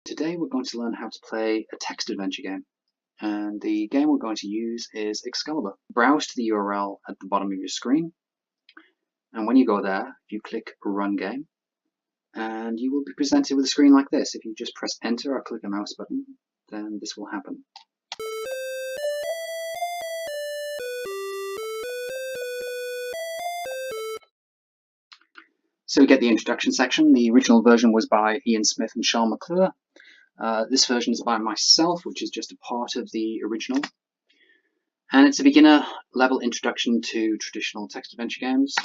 Today we're going to learn how to play a text adventure game, and the game we're going to use is Excalibur. Browse to the URL at the bottom of your screen, and when you go there, you click Run Game, and you will be presented with a screen like this. If you just press Enter or click a mouse button, then this will happen. So we get the introduction section. The original version was by Ian Smith and Sean McClure. This version is by myself, which is just a part of the original. And it's a beginner level introduction to traditional text adventure games.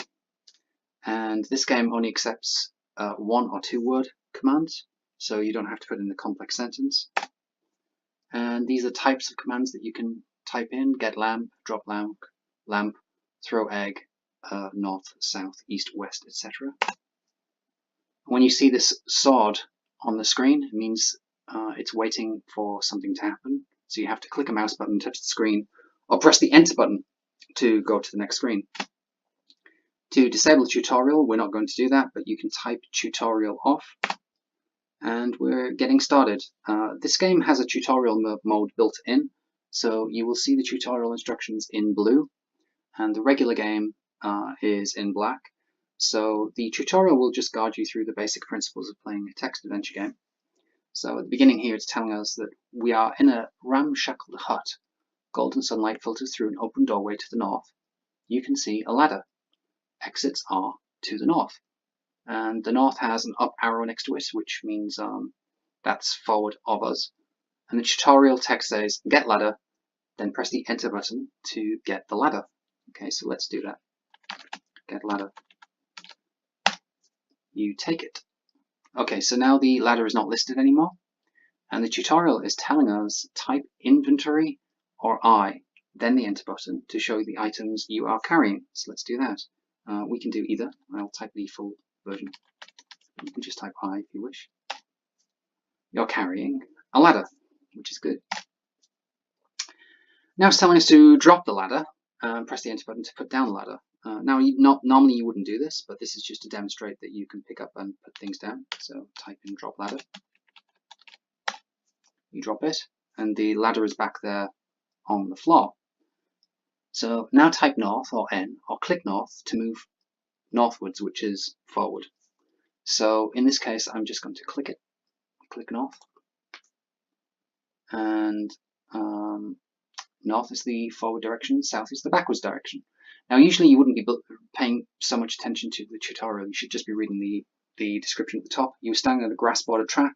And this game only accepts 1 or 2 word commands, so you don't have to put in a complex sentence. And these are types of commands that you can type in: get lamp, drop lamp, throw egg, north, south, east, west, etc. When you see this sword on the screen, it means it's waiting for something to happen. So you have to click a mouse button, touch the screen, or press the enter button to go to the next screen. To disable tutorial, we're not going to do that, but you can type tutorial off. And we're getting started. This game has a tutorial mode built in, so you will see the tutorial instructions in blue, and the regular game is in black. So the tutorial will just guide you through the basic principles of playing a text adventure game. So at the beginning here, it's telling us that we are in a ramshackle hut. Golden sunlight filters through an open doorway to the north. You can see a ladder. Exits are to the north. And the north has an up arrow next to it, which means that's forward of us. And the tutorial text says, get ladder, then press the enter button to get the ladder. Okay, so let's do that. Get ladder. You take it. Okay, so now the ladder is not listed anymore, and the tutorial is telling us type inventory or I, then the enter button to show the items you are carrying. So let's do that. We can do either. I'll type the full version. You can just type I if you wish. You're carrying a ladder, which is good. Now it's telling us to drop the ladder and press the enter button to put down the ladder. Now, normally you wouldn't do this, but this is just to demonstrate that you can pick up and put things down. So type in drop ladder. You drop it, and the ladder is back there on the floor. So now type north or N, or click north to move northwards, which is forward. So in this case, I'm just going to click it, click north, and north is the forward direction, south is the backwards direction. Now, usually you wouldn't be paying so much attention to the tutorial. You should just be reading the description at the top. You were standing on a grass-bordered track.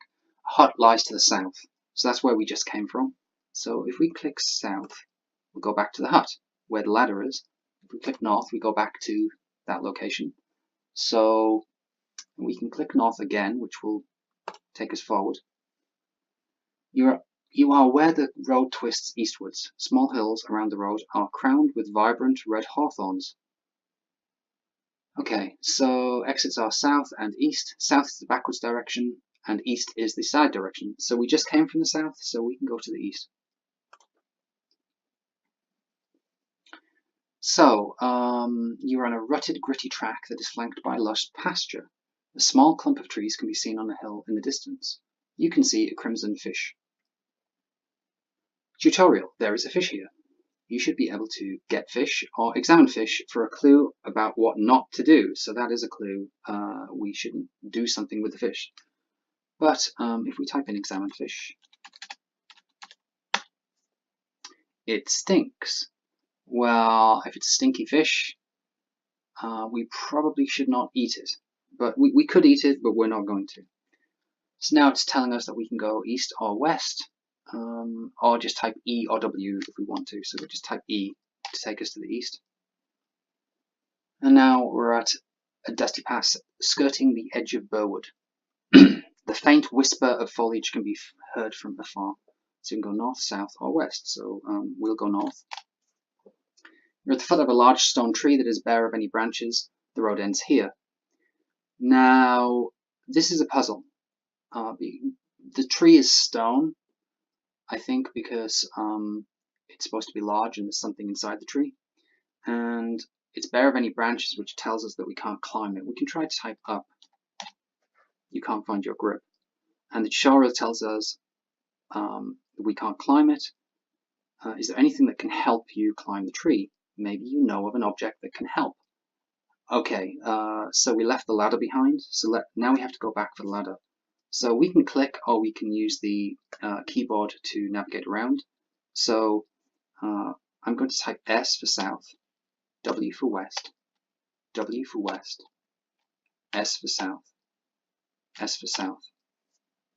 A hut lies to the south. So that's where we just came from. So if we click south, we'll go back to the hut, where the ladder is. If we click north, we go back to that location. So we can click north again, which will take us forward. You are where the road twists eastwards. Small hills around the road are crowned with vibrant red hawthorns. Okay, so exits are south and east. South is the backwards direction, and east is the side direction. So we just came from the south, so we can go to the east. So, you're on a rutted, gritty track that is flanked by lush pasture. A small clump of trees can be seen on a hill in the distance. You can see a crimson fish. Tutorial: there is a fish here. You should be able to get fish or examine fish for a clue about what not to do. So that is a clue. We shouldn't do something with the fish. But if we type in examine fish, it stinks. Well, if it's a stinky fish, we probably should not eat it. But we could eat it, but we're not going to. So now it's telling us that we can go east or west. Or just type E or W if we want to. So we'll just type E to take us to the east. And now we're at a dusty pass skirting the edge of Burwood. The faint whisper of foliage can be heard from afar. So you can go north, south, or west. So we'll go north. You're at the foot of a large stone tree that is bare of any branches. The road ends here. Now, this is a puzzle. The tree is stone, I think, because it's supposed to be large and there's something inside the tree. And it's bare of any branches, which tells us that we can't climb it. We can try to type up. You can't find your grip. And the tutorial tells us we can't climb it. Is there anything that can help you climb the tree? Maybe you know of an object that can help. Okay, so we left the ladder behind, so now we have to go back for the ladder. So we can click or we can use the keyboard to navigate around. So I'm going to type S for south, W for west, W for west, S for south, S for south.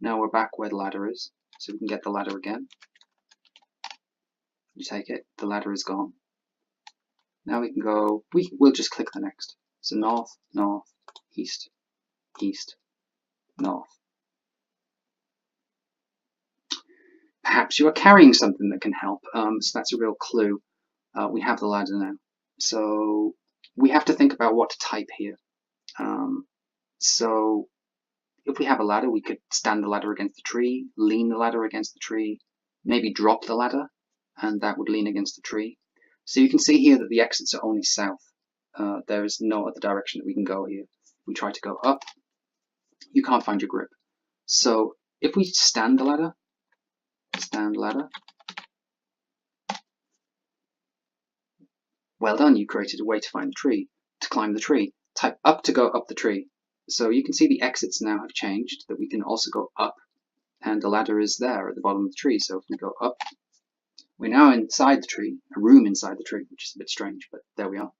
Now we're back where the ladder is, so we can get the ladder again. You take it, the ladder is gone. Now we can go, we'll just click the next. So north, north, east, east, north. Perhaps you are carrying something that can help, so that's a real clue. We have the ladder now. So we have to think about what to type here. So if we have a ladder, we could stand the ladder against the tree, lean the ladder against the tree, maybe drop the ladder, and that would lean against the tree. So you can see here that the exits are only south. There is no other direction that we can go here. If we try to go up, you can't find your grip. So if we stand the ladder, well done, you created a way to find the tree, to climb the tree. Type up to go up the tree. So you can see the exits now have changed, that we can also go up, and the ladder is there at the bottom of the tree. So if we go up, we're now inside the tree, a room inside the tree, which is a bit strange, but there we are.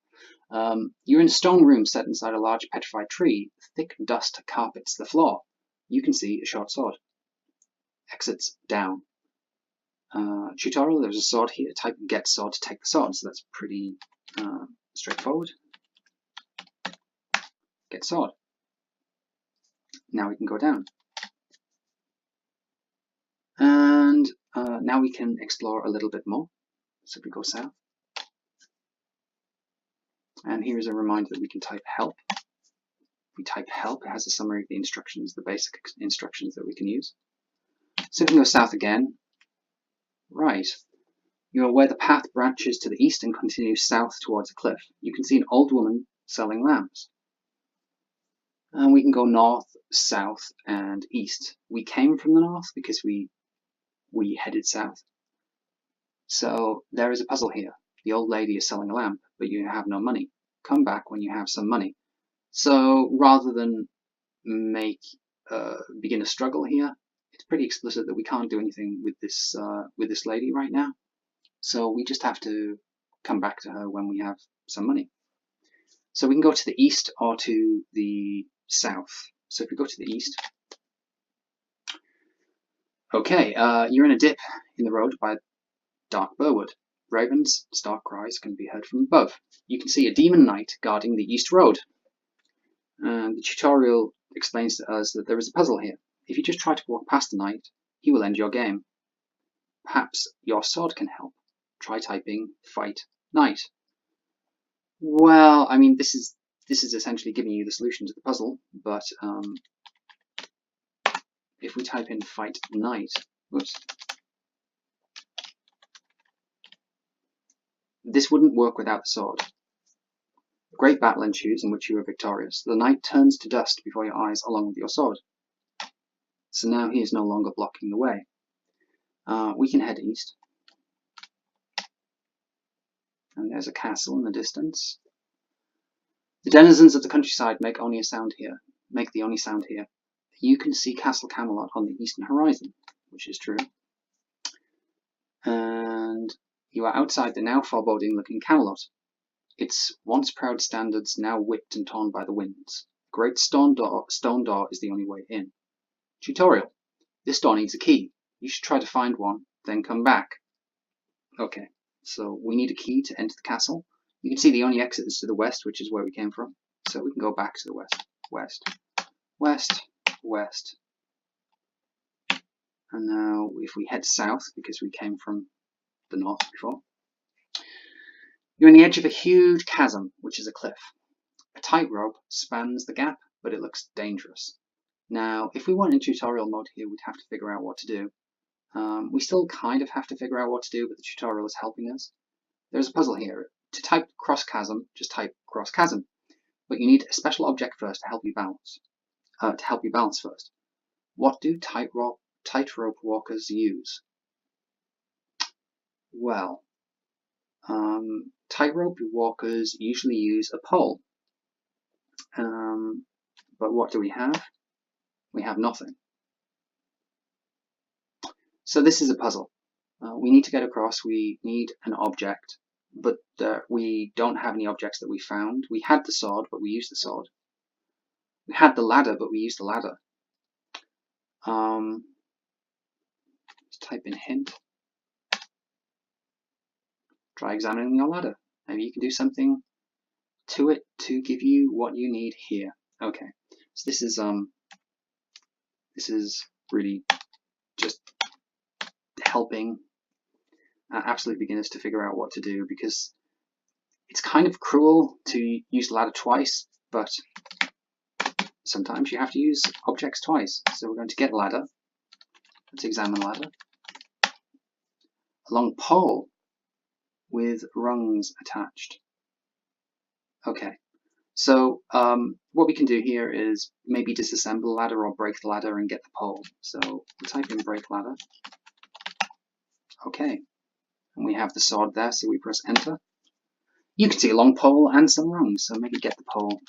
You're in a stone room set inside a large petrified tree. Thick dust carpets the floor. You can see a short sword. Exits down. Tutorial, there's a sword here. Type get sword to take the sword, so that's pretty straightforward. Get sword. Now we can go down. And now we can explore a little bit more. So if we go south. And here is a reminder that we can type help. If we type help, it has a summary of the instructions, the basic instructions that we can use. So we can go south again. Right. You are where the path branches to the east and continues south towards a cliff. You can see an old woman selling lamps. And we can go north, south, and east. We came from the north because we headed south. So there is a puzzle here. The old lady is selling a lamp, but you have no money. Come back when you have some money. So rather than begin a struggle here, it's pretty explicit that we can't do anything with this lady right now. So we just have to come back to her when we have some money. So we can go to the east or to the south. So if we go to the east, okay, you're in a dip in the road by dark burwood. Ravens' stark cries can be heard from above. You can see a demon knight guarding the east road. And the tutorial explains to us that there is a puzzle here. If you just try to walk past the knight, he will end your game. Perhaps your sword can help. Try typing fight knight. Well, I mean, this is essentially giving you the solution to the puzzle, but if we type in fight knight, whoops, this wouldn't work without the sword. A great battle ensues in which you are victorious. The knight turns to dust before your eyes along with your sword. So now he is no longer blocking the way. We can head east. And there's a castle in the distance. The denizens of the countryside make the only sound here. You can see Castle Camelot on the eastern horizon, which is true. And you are outside the now foreboding-looking Camelot. Its once proud standards now whipped and torn by the winds. The great stone door is the only way in. Tutorial. This door needs a key. You should try to find one, then come back. Okay, so we need a key to enter the castle. You can see the only exit is to the west, which is where we came from. So we can go back to the west. West, west, west. And now if we head south, because we came from the north before, you're on the edge of a huge chasm, which is a cliff. A tightrope spans the gap, but it looks dangerous. Now, if we weren't in tutorial mode here, we'd have to figure out what to do. We still kind of have to figure out what to do, but the tutorial is helping us. There's a puzzle here. To type cross chasm, just type cross chasm. But you need a special object first to help you balance. First. What do tightrope walkers use? Well, tightrope walkers usually use a pole. But what do we have? We have nothing. So this is a puzzle. We need to get across. We need an object, but we don't have any objects that we found. We had the sword, but we used the sword. We had the ladder, but we used the ladder. Let's type in hint. Try examining your ladder. Maybe you can do something to it to give you what you need here. Okay, so this is really just helping absolute beginners to figure out what to do, because it's kind of cruel to use the ladder twice, but sometimes you have to use objects twice. So we're going to get a ladder. Let's examine the ladder. A long pole with rungs attached. Okay, so what we can do here is maybe disassemble the ladder or break the ladder and get the pole. So we'll type in break ladder. Okay, and we have the sword there, so we press enter. You can see a long pole and some rungs, so maybe get the pole.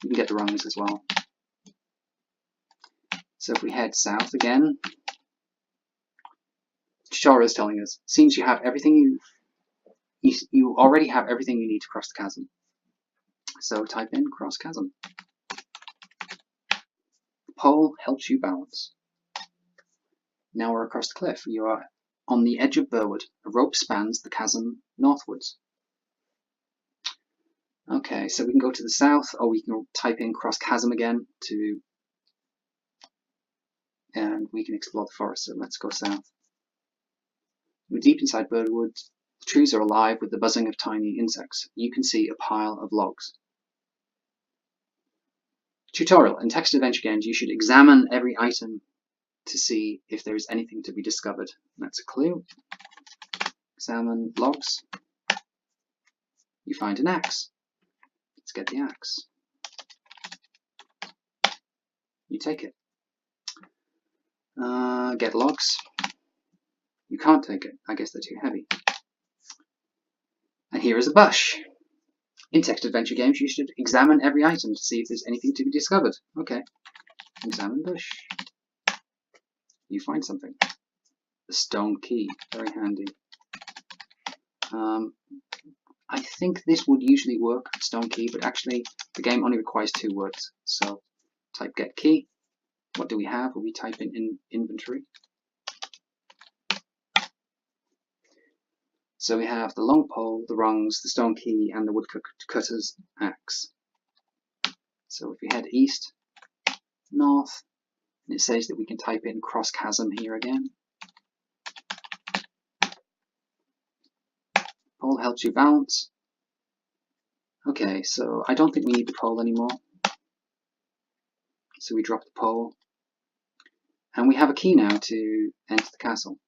You can get the rungs as well. So if we head south again, tutorial is telling us, seems you have everything you already have everything you need to cross the chasm. So type in cross chasm. The pole helps you balance. Now we're across the cliff. You are on the edge of Burwood. A rope spans the chasm northwards. Okay, so we can go to the south, or we can type in cross chasm again and we can explore the forest. So let's go south. We're deep inside Burwood. The trees are alive with the buzzing of tiny insects. You can see a pile of logs. Tutorial. In text adventure games, you should examine every item to see if there is anything to be discovered. That's a clue. Examine logs. You find an axe. Let's get the axe. You take it. Get logs. You can't take it. I guess they're too heavy. And here is a bush. In text adventure games, you should examine every item to see if there's anything to be discovered. Okay. Examine bush. You find something. A stone key. Very handy. I think this would usually work, stone key, but actually the game only requires 2 words. So type get key. What do we have? We type in inventory. So we have the long pole, the rungs, the stone key, and the woodcutter's axe. So if we head east, north, and it says that we can type in cross chasm here again. Pole helps you balance. Okay, so I don't think we need the pole anymore. So we drop the pole. And we have a key now to enter the castle.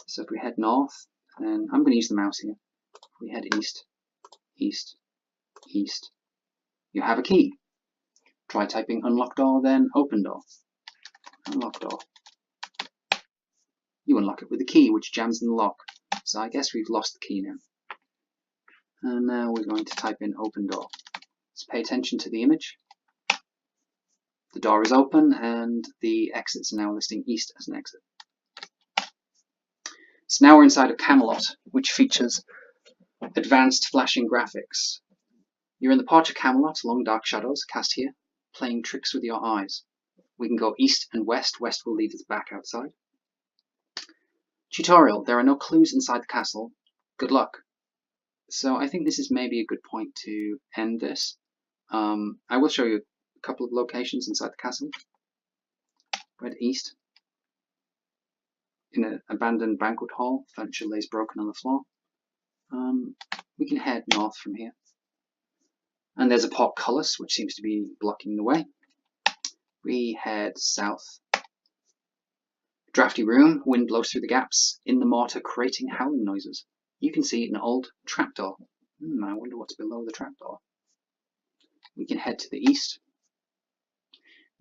So if we head north, and I'm going to use the mouse here. If we head east, east, east, you have a key. Try typing unlock door, then open door. Unlock door. You unlock it with a key, which jams in the lock. So I guess we've lost the key now. And now we're going to type in open door. Let's pay attention to the image. The door is open and the exits are now listing east as an exit. So now we're inside of Camelot, which features advanced flashing graphics. You're in the porch of Camelot, long dark shadows cast here, playing tricks with your eyes. We can go east and west. West will lead us back outside. Tutorial. There are no clues inside the castle. Good luck. So I think this is maybe a good point to end this. I will show you a couple of locations inside the castle. Head east. In an abandoned banquet hall, furniture lays broken on the floor. We can head north from here. And there's a portcullis, which seems to be blocking the way. We head south. Drafty room, wind blows through the gaps in the mortar, creating howling noises. You can see an old trapdoor. I wonder what's below the trapdoor. We can head to the east.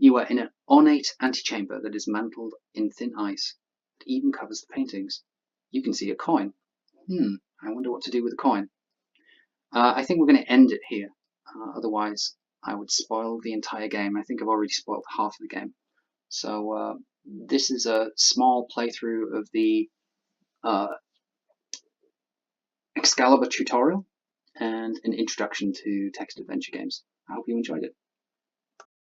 You are in an ornate antechamber that is mantled in thin ice that even covers the paintings. You can see a coin. I wonder what to do with the coin. I think we're going to end it here. Otherwise, I would spoil the entire game. I think I've already spoiled half of the game. So this is a small playthrough of the Excalibur tutorial and an introduction to text adventure games. I hope you enjoyed it.